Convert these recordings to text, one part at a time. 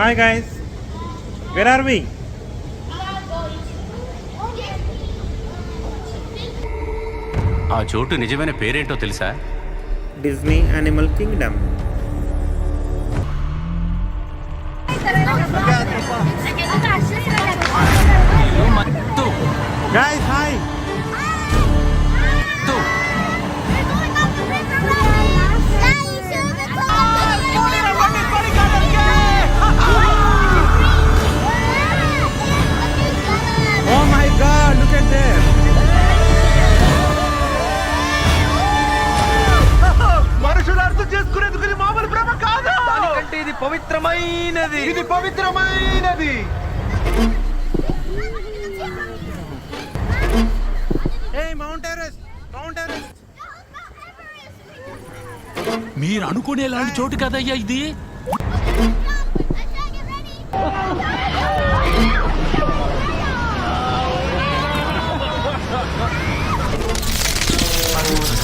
Hi guys, where are we? ఆ చోటు నిజమైన పేరేంటో తెలుసా? Disney Animal Kingdom. Guys, hi. Oh my God, look at that. మనుషులు అర్థం చేసుకునేందుకు ఇది మామూలు ప్రేమ కాదు. దానికంటే ఇది పవిత్రమైనది. Hey, Mount Everest. మీరు అనుకునేలాంటి చోటు కదయ్యా ఇది.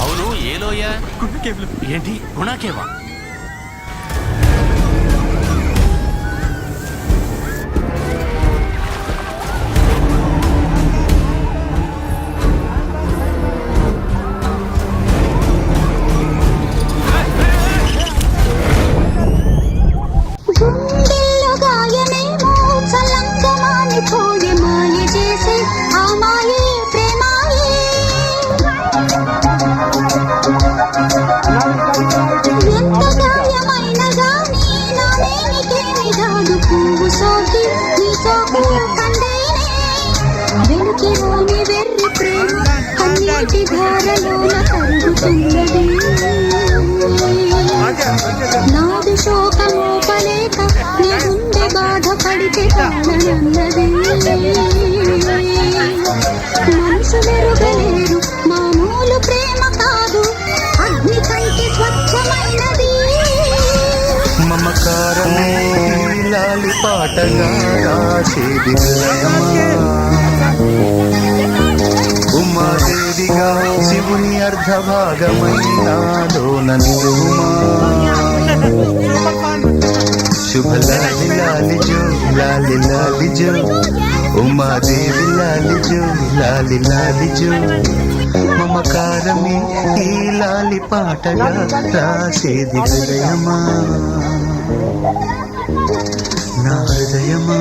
అవును, ఏ లోయ? ఏంటి గుణాకేవా? నాది శోకమోపలేక నీ గుండె బాధపడితే తాళనన్నది. మనుషులెరుగలేరు మామూలు ప్రేమ కాదు, అగ్ని కంటే స్వచ్ఛమైనది. మమకారమే లాలి పాటగా రాసేది ఉమాదేవిగా శివుని అర్ధభాగమైనాలోన నిలుమా. శుభ లాలి లాలి జో లాలి లాలి జో ఉమాదేవి లాలి జో లాలి లాలి జో. మమకారమే ఈ లాలి పాటగా రాసేది హృదయమా, నా హృదయమా.